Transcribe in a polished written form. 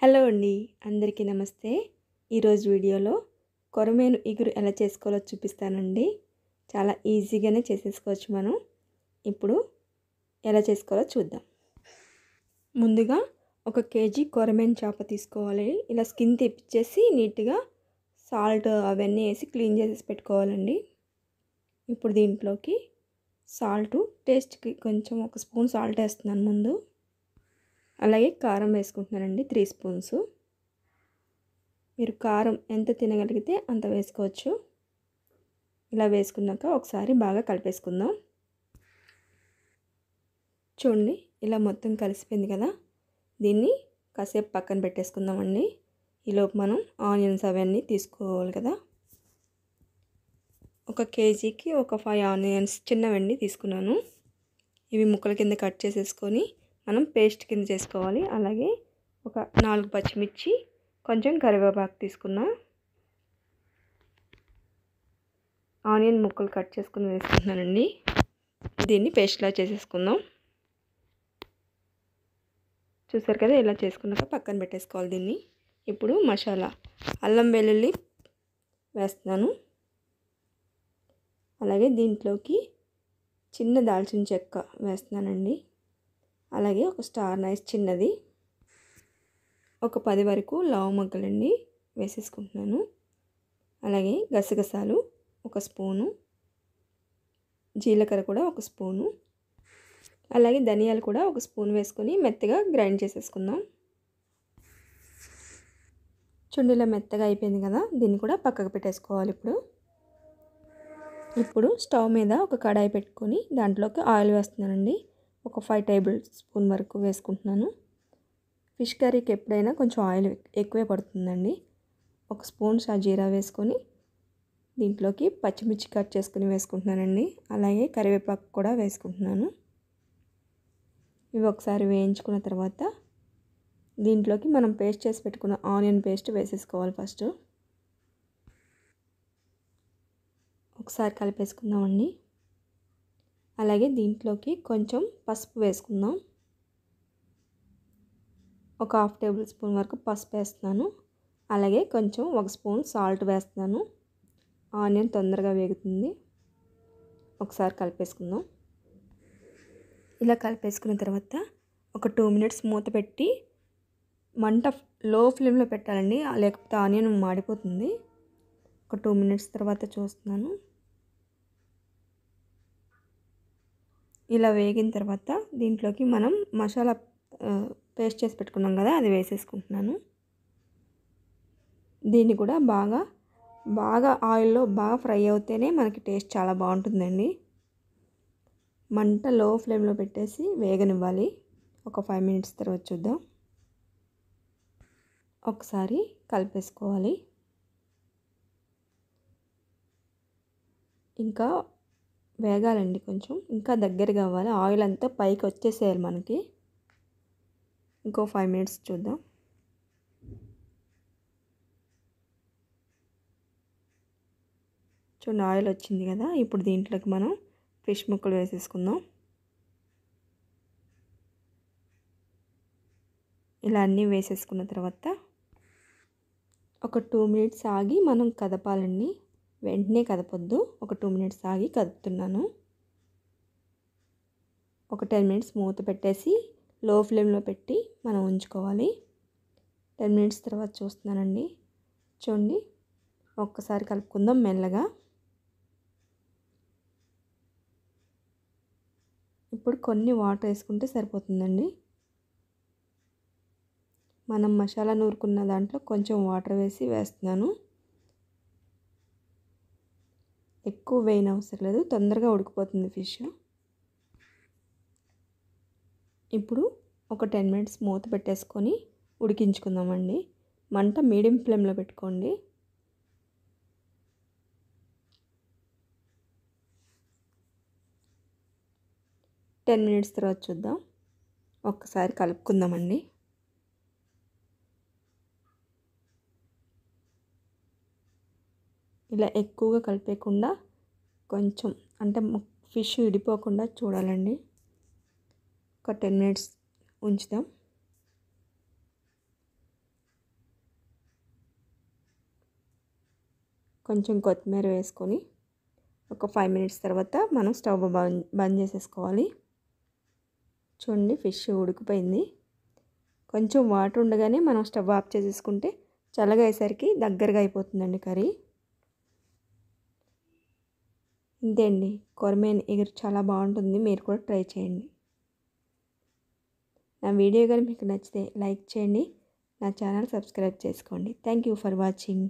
Hello అండి, అందరికీ నమస్తే. ఈరోజు వీడియోలో కొరమేను ఇగురు ఎలా చేసుకోవాలో చూపిస్తానండి. చాలా ఈజీగానే చేసేసుకోవచ్చు మనం. ఇప్పుడు ఎలా చేసుకోవాలో చూద్దాం. ముందుగా 1 కేజీ కొరమేను చేప తీసుకోవాలి. ఇలా స్కిన్ తీపిచ్చేసి నీట్గా సాల్ట్ అవన్నీ వేసి క్లీన్ చేసేసి పెట్టుకోవాలండి. ఇప్పుడు దీంట్లోకి సాల్ట్ టేస్ట్కి కొంచెం 1 స్పూన్ సాల్ట్ వేస్తున్నాను ముందు. అలాగే కారం వేసుకుంటున్నానండి 3 స్పూన్స్. మీరు కారం ఎంత తినగలిగితే అంత వేసుకోవచ్చు. ఇలా వేసుకున్నాక ఒకసారి బాగా కలిపేసుకుందాం. చూడండి, ఇలా మొత్తం కలిసిపోయింది కదా. దీన్ని కాసేపు పక్కన పెట్టేసుకుందామండి. ఈలోపు మనం ఆనియన్స్ అవన్నీ తీసుకోవాలి కదా. 1 కేజీకి ఒక 5 ఆనియన్స్ చిన్నవండి తీసుకున్నాను. ఇవి ముక్కల కింద కట్ చేసేసుకొని మనం పేస్ట్ కింద చేసుకోవాలి. అలాగే ఒక 4 పచ్చిమిర్చి, కొంచెం కరివేపాకు తీసుకున్నా. ఆనియన్ ముక్కలు కట్ చేసుకుని వేసుకుంటున్నానండి. దీన్ని పేస్ట్లా చేసేసుకుందాం. చూసారు కదా, ఇలా చేసుకున్నాక పక్కన పెట్టేసుకోవాలి దీన్ని. ఇప్పుడు మసాలా అల్లం వెల్లుల్లి వేస్తున్నాను. అలాగే దీంట్లోకి చిన్న దాల్చిన చెక్క వేస్తున్నానండి. అలాగే ఒక స్టార్ నైస్ చిన్నది, ఒక 10 వరకు లవంగలండి వేసేసుకుంటున్నాను. అలాగే గసగసాలు 1 స్పూను, జీలకర్ర కూడా 1 స్పూను, అలాగే ధనియాలు కూడా 1 స్పూన్ వేసుకొని మెత్తగా గ్రైండ్ చేసేసుకుందాం. చుండీలో మెత్తగా అయిపోయింది కదా, దీన్ని కూడా పక్కకు పెట్టేసుకోవాలి. ఇప్పుడు స్టవ్ మీద ఒక కడాయి పెట్టుకొని దాంట్లోకి ఆయిల్ వేస్తున్నానండి. ఒక 5 టేబుల్ స్పూన్ వరకు వేసుకుంటున్నాను. ఫిష్ కర్రీకి ఎప్పుడైనా కొంచెం ఆయిల్ ఎక్కువే పడుతుందండి. 1 స్పూన్ షాజీరా వేసుకొని దీంట్లోకి పచ్చిమిర్చి కట్ చేసుకుని వేసుకుంటున్నానండి. అలాగే కరివేపాకు కూడా వేసుకుంటున్నాను. ఇవి ఒకసారి వేయించుకున్న తర్వాత దీంట్లోకి మనం పేస్ట్ చేసి పెట్టుకున్న ఆనియన్ పేస్ట్ వేసేసుకోవాలి. ఫస్ట్ ఒకసారి కలిపేసుకుందామండి. అలాగే దీంట్లోకి కొంచెం పసుపు వేసుకుందాం. ఒక 1/2 టేబుల్ స్పూన్ వరకు పసుపు వేస్తున్నాను. అలాగే కొంచెం 1 స్పూన్ సాల్ట్ వేస్తున్నాను. ఆనియన్ తొందరగా వేగుతుంది. ఒకసారి కలిపేసుకుందాం. ఇలా కలిపేసుకున్న తర్వాత ఒక 2 మినిట్స్ మూత పెట్టి మంట లో ఫ్లేమ్లో పెట్టాలండి, లేకపోతే ఆనియన్ మాడిపోతుంది. ఒక 2 మినిట్స్ తర్వాత చూస్తున్నాను. ఇలా వేగిన తర్వాత దీంట్లోకి మనం మసాలా పేస్ట్ చేసి పెట్టుకున్నాం కదా, అది వేసేసుకుంటున్నాను. దీన్ని కూడా బాగా ఆయిల్లో బాగా ఫ్రై అవుతేనే మనకి టేస్ట్ చాలా బాగుంటుందండి. మంట లో ఫ్లేమ్లో పెట్టేసి వేగనివ్వాలి. ఒక 5 మినిట్స్ తర్వాత చూద్దాం. ఒకసారి కలిపేసుకోవాలి. ఇంకా వేగాలండి, కొంచెం ఇంకా దగ్గరగా అవ్వాలి. ఆయిల్ అంతా పైకి వచ్చేసేయాలి మనకి. ఇంకో 5 మినిట్స్ చూద్దాం. చూడండి, ఆయిల్ వచ్చింది కదా. ఇప్పుడు దీంట్లోకి మనం ఫిష్ ముక్కలు వేసేసుకుందాం. ఇలా అన్నీ వేసేసుకున్న తర్వాత ఒక 2 మినిట్స్ ఆగి మనం కదపాలండి. వెంటనే కదపొద్దు, ఒక 2 మినిట్స్ ఆగి కదుపుతున్నాను. ఒక 10 మినిట్స్ మూత పెట్టేసి లో ఫ్లేమ్లో పెట్టి మనం ఉంచుకోవాలి. 10 మినిట్స్ తర్వాత చూస్తున్నానండి. చూడండి, ఒక్కసారి కలుపుకుందాం మెల్లగా. ఇప్పుడు కొన్ని వాటర్ వేసుకుంటే సరిపోతుందండి. మనం మసాలా నూరుకున్న దాంట్లో కొంచెం వాటర్ వేస్తున్నాను. ఎక్కువ వేయనవసరం లేదు, తొందరగా ఉడికిపోతుంది ఫిష్. ఇప్పుడు ఒక 10 మినిట్స్ మూత పెట్టేసుకొని ఉడికించుకుందామండి. మంట మీడియం ఫ్లేమ్లో పెట్టుకోండి. టెన్ మినిట్స్ తర్వాత చూద్దాం. ఒక్కసారి కలుపుకుందామండి. ఇలా ఎక్కువగా కలిపేయకుండా కొంచెం, అంటే ఫిష్ విడిపోకుండా చూడాలండి. ఒక 10 మినిట్స్ ఉంచుదాం. కొంచెం కొత్తిమీర వేసుకొని ఒక 5 మినిట్స్ తర్వాత మనం స్టవ్ బంద్ చేసేసుకోవాలి. చూడండి ఫిష్ ఉడికిపోయింది. కొంచెం వాటర్ ఉండగానే మనం స్టవ్ ఆఫ్ చేసేసుకుంటే చల్లగా అయ్యేసరికి దగ్గరగా అయిపోతుందండి కర్రీ. ఇంతే అండి, కొరమేను ఇగురు చాలా బాగుంటుంది. మీరు కూడా ట్రై చేయండి. నా వీడియో కానీ మీకు నచ్చితే లైక్ చేయండి, నా ఛానల్ సబ్స్క్రైబ్ చేసుకోండి. Thank you for watching.